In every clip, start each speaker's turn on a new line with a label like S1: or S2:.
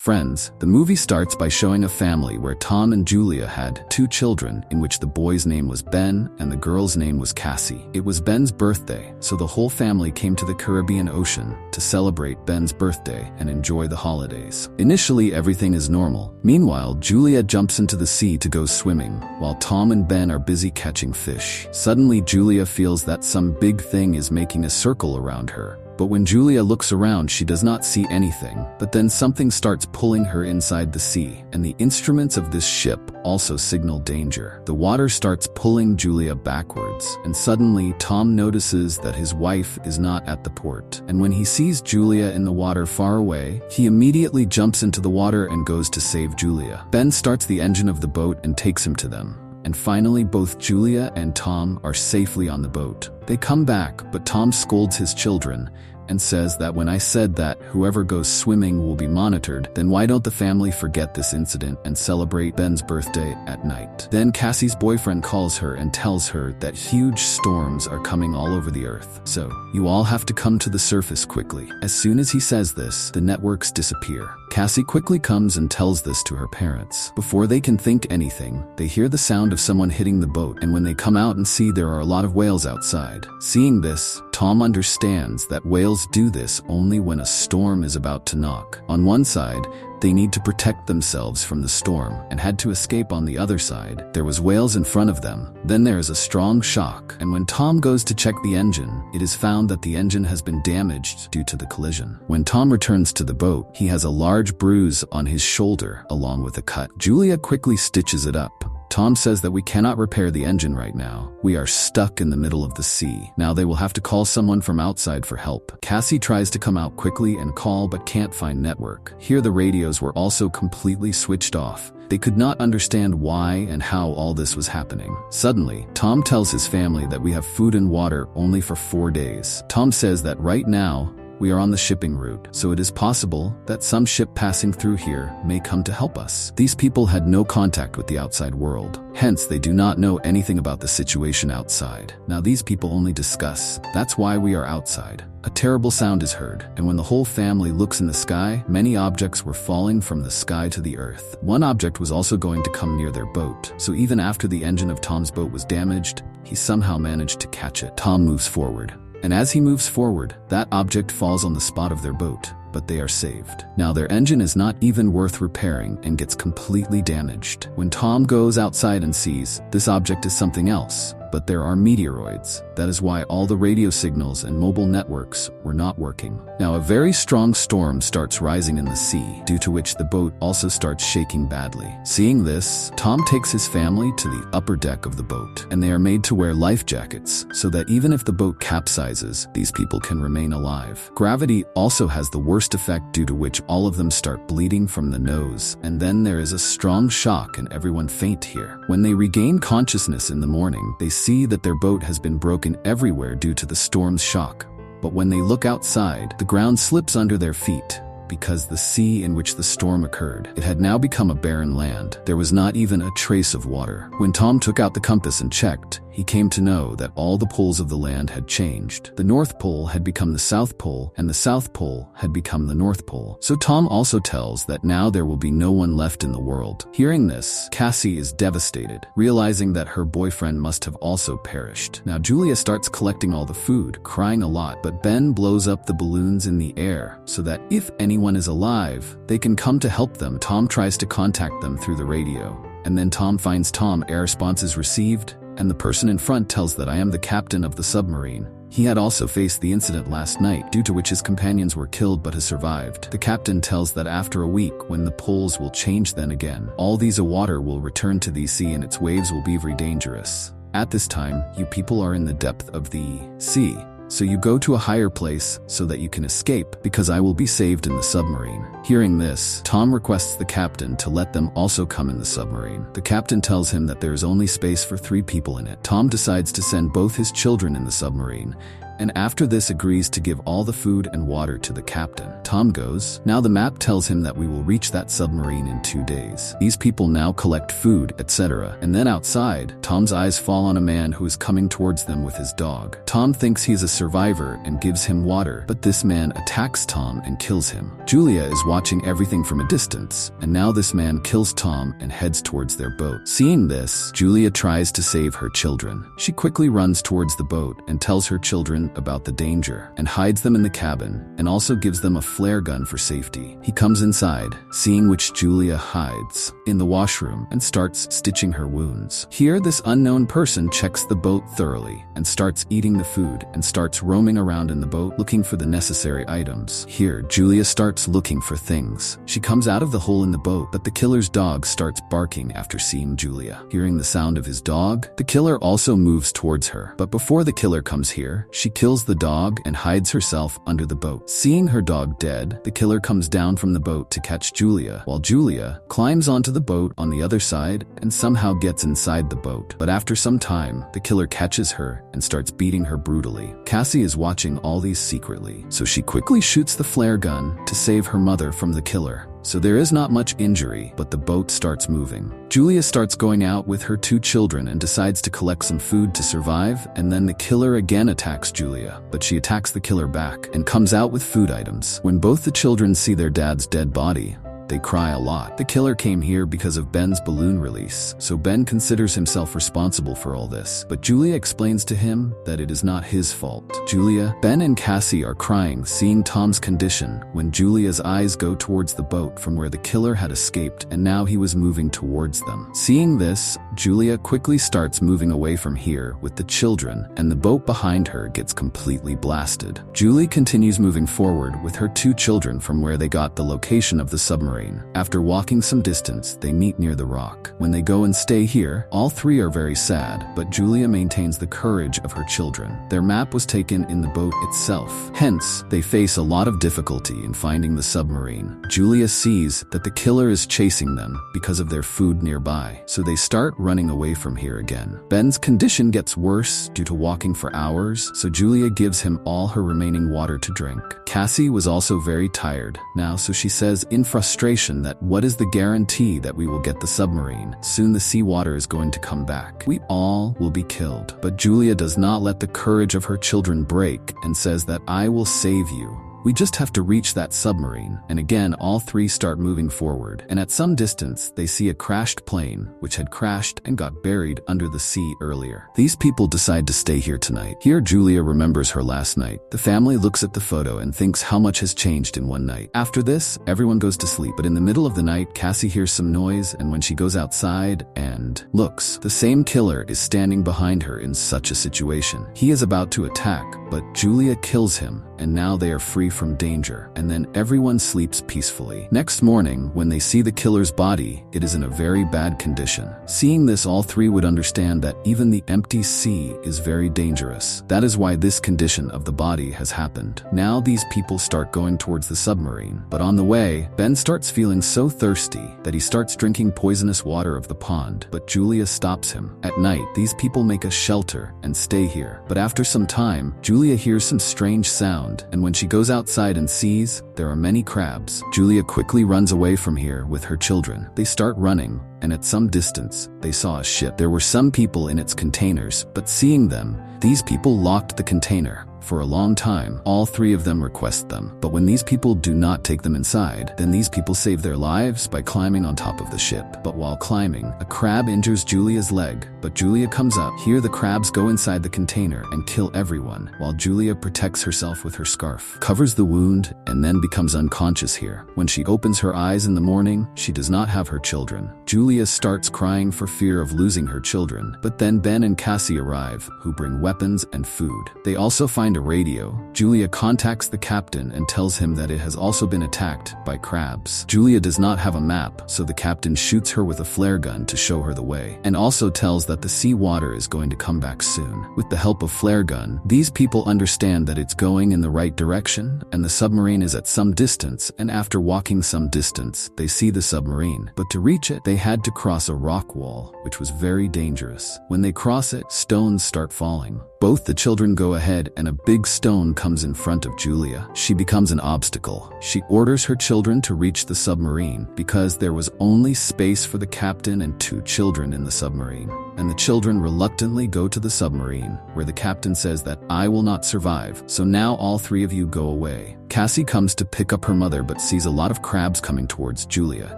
S1: Friends, the movie starts by showing a family where Tom and Julia had 2 children, in which the boy's name was Ben and the girl's name was Cassie. It was Ben's birthday, so the whole family came to the Caribbean Ocean to celebrate Ben's birthday and enjoy the holidays. Initially, everything is normal. Meanwhile, Julia jumps into the sea to go swimming, while Tom and Ben are busy catching fish. Suddenly, Julia feels that some big thing is making a circle around her. But when Julia looks around, she does not see anything. But then something starts pulling her inside the sea, and the instruments of this ship also signal danger. The water starts pulling Julia backwards, and suddenly Tom notices that his wife is not at the port. And when he sees Julia in the water far away, he immediately jumps into the water and goes to save Julia. Ben starts the engine of the boat and takes him to them. And finally, both Julia and Tom are safely on the boat. They come back, but Tom scolds his children and says that when I said that whoever goes swimming will be monitored, then why don't the family forget this incident and celebrate Ben's birthday at night? Then Cassie's boyfriend calls her and tells her that huge storms are coming all over the earth. So, you all have to come to the surface quickly. As soon as he says this, the networks disappear. Cassie quickly comes and tells this to her parents. Before they can think anything, they hear the sound of someone hitting the boat, and when they come out and see there are a lot of whales outside. Seeing this, Tom understands that whales do this only when a storm is about to knock. On one side, they need to protect themselves from the storm and had to escape on the other side. There was whales in front of them. Then there is a strong shock, and when Tom goes to check the engine, it is found that the engine has been damaged due to the collision. When Tom returns to the boat, he has a large bruise on his shoulder along with a cut. Julia quickly stitches it up. Tom says that we cannot repair the engine right now. We are stuck in the middle of the sea. Now they will have to call someone from outside for help. Cassie tries to come out quickly and call but can't find network. Here the radios were also completely switched off. They could not understand why and how all this was happening. Suddenly, Tom tells his family that we have food and water only for 4 days. Tom says that right now, we are on the shipping route, so it is possible that some ship passing through here may come to help us. These people had no contact with the outside world. Hence, they do not know anything about the situation outside. Now these people only discuss. That's why we are outside. A terrible sound is heard, and when the whole family looks in the sky, many objects were falling from the sky to the earth. One object was also going to come near their boat, so even after the engine of Tom's boat was damaged, he somehow managed to catch it. Tom moves forward. And as he moves forward, that object falls on the spot of their boat, but they are saved. Now their engine is not even worth repairing and gets completely damaged. When Tom goes outside and sees, this object is something else, but there are meteoroids. That is why all the radio signals and mobile networks were not working. Now a very strong storm starts rising in the sea, due to which the boat also starts shaking badly. Seeing this, Tom takes his family to the upper deck of the boat, and they are made to wear life jackets, so that even if the boat capsizes, these people can remain alive. Gravity also has the worst effect, due to which all of them start bleeding from the nose, and then there is a strong shock and everyone faint here. When they regain consciousness in the morning, they see that their boat has been broken everywhere due to the storm's shock. But when they look outside, the ground slips under their feet, because the sea in which the storm occurred, it had now become a barren land. There was not even a trace of water. When Tom took out the compass and checked, he came to know that all the poles of the land had changed. The North Pole had become the South Pole, and the South Pole had become the North Pole. So Tom also tells that now there will be no one left in the world. Hearing this, Cassie is devastated, realizing that her boyfriend must have also perished. Now Julia starts collecting all the food, crying a lot, but Ben blows up the balloons in the air so that if anyone is alive, they can come to help them. Tom tries to contact them through the radio, and then Tom finds air response is received, and the person in front tells that I am the captain of the submarine. He had also faced the incident last night, due to which his companions were killed but has survived. The captain tells that after a week, when the poles will change then again, all these water will return to the sea and its waves will be very dangerous. At this time, you people are in the depth of the sea. So you go to a higher place so that you can escape, because I will be saved in the submarine. Hearing this, Tom requests the captain to let them also come in the submarine. The captain tells him that there is only space for 3 people in it. Tom decides to send both his children in the submarine, and after this agrees to give all the food and water to the captain. Tom goes. Now the map tells him that we will reach that submarine in 2 days. These people now collect food, etc. And then outside, Tom's eyes fall on a man who is coming towards them with his dog. Tom thinks he's a survivor and gives him water, but this man attacks Tom and kills him. Julia is watching everything from a distance, and now this man kills Tom and heads towards their boat. Seeing this, Julia tries to save her children. She quickly runs towards the boat and tells her children about the danger and hides them in the cabin and also gives them a flare gun for safety. He comes inside, seeing which Julia hides in the washroom and starts stitching her wounds. Here, this unknown person checks the boat thoroughly and starts eating the food and starts roaming around in the boat looking for the necessary items. Here, Julia starts looking for things. She comes out of the hole in the boat, but the killer's dog starts barking after seeing Julia. Hearing the sound of his dog, the killer also moves towards her. But before the killer comes here, she kills the dog and hides herself under the boat. Seeing her dog dead, the killer comes down from the boat to catch Julia, while Julia climbs onto the boat on the other side and somehow gets inside the boat. But after some time, the killer catches her and starts beating her brutally. Cassie is watching all these secretly, so she quickly shoots the flare gun to save her mother from the killer. So there is not much injury, but the boat starts moving. Julia starts going out with her 2 children and decides to collect some food to survive, and then the killer again attacks Julia, but she attacks the killer back and comes out with food items. When both the children see their dad's dead body, they cry a lot. The killer came here because of Ben's balloon release, so Ben considers himself responsible for all this. But Julia explains to him that it is not his fault. Julia, Ben and Cassie are crying seeing Tom's condition when Julia's eyes go towards the boat from where the killer had escaped and now he was moving towards them. Seeing this, Julia quickly starts moving away from here with the children and the boat behind her gets completely blasted. Julie continues moving forward with her 2 children from where they got the location of the submarine. After walking some distance, they meet near the rock. When they go and stay here, all 3 are very sad, but Julia maintains the courage of her children. Their map was taken in the boat itself. Hence, they face a lot of difficulty in finding the submarine. Julia sees that the killer is chasing them because of their food nearby, so they start running away from here again. Ben's condition gets worse due to walking for hours, so Julia gives him all her remaining water to drink. Cassie was also very tired now, so she says in frustration that what is the guarantee that we will get the submarine? Soon the seawater is going to come back. We all will be killed. But Julia does not let the courage of her children break and says that I will save you. We just have to reach that submarine. And again, all 3 start moving forward. And at some distance, they see a crashed plane, which had crashed and got buried under the sea earlier. These people decide to stay here tonight. Here, Julia remembers her last night. The family looks at the photo and thinks how much has changed in one night. After this, everyone goes to sleep. But in the middle of the night, Cassie hears some noise, and when she goes outside and looks, the same killer is standing behind her in such a situation. He is about to attack, but Julia kills him, and now they are free from danger, and then everyone sleeps peacefully. Next morning, when they see the killer's body, it is in a very bad condition. Seeing this, all 3 would understand that even the empty sea is very dangerous. That is why this condition of the body has happened. Now these people start going towards the submarine, but on the way, Ben starts feeling so thirsty that he starts drinking poisonous water of the pond, but Julia stops him. At night, these people make a shelter and stay here, but after some time, Julia hears some strange sound, and when she goes outside and sees there are many crabs, Julia quickly runs away from here with her children. They start running, and at some distance, they saw a ship. There were some people in its containers, but seeing them, these people locked the container. For a long time, all 3 of them request them, but when these people do not take them inside, then these people save their lives by climbing on top of the ship. But while climbing, a crab injures Julia's leg, but Julia comes up. Here the crabs go inside the container and kill everyone, while Julia protects herself with her scarf, covers the wound, and then becomes unconscious here. When she opens her eyes in the morning, she does not have her children. Julia starts crying for fear of losing her children, but then Ben and Cassie arrive, who bring weapons and food. They also find a radio. Julia contacts the captain and tells him that it has also been attacked by crabs. Julia does not have a map, so the captain shoots her with a flare gun to show her the way, and also tells that the sea water is going to come back soon. With the help of flare gun, these people understand that it's going in the right direction, and the submarine is at some distance, and after walking some distance, they see the submarine. But to reach it, they had to cross a rock wall, which was very dangerous. When they cross it, stones start falling. Both the children go ahead and big stone comes in front of Julia. She becomes an obstacle. She orders her children to reach the submarine because there was only space for the captain and 2 children in the submarine. And the children reluctantly go to the submarine, where the captain says that I will not survive, so now all 3 of you go away. Cassie comes to pick up her mother but sees a lot of crabs coming towards Julia.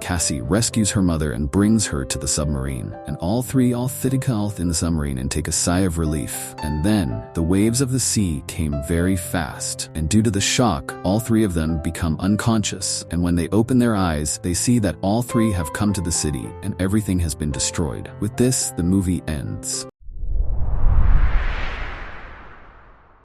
S1: Cassie rescues her mother and brings her to the submarine, and all 3 fit in the submarine and take a sigh of relief. And then, the waves of the sea came very fast, and due to the shock, all 3 of them become unconscious, and when they open their eyes, they see that all 3 have come to the city and everything has been destroyed. With this, the movie ends.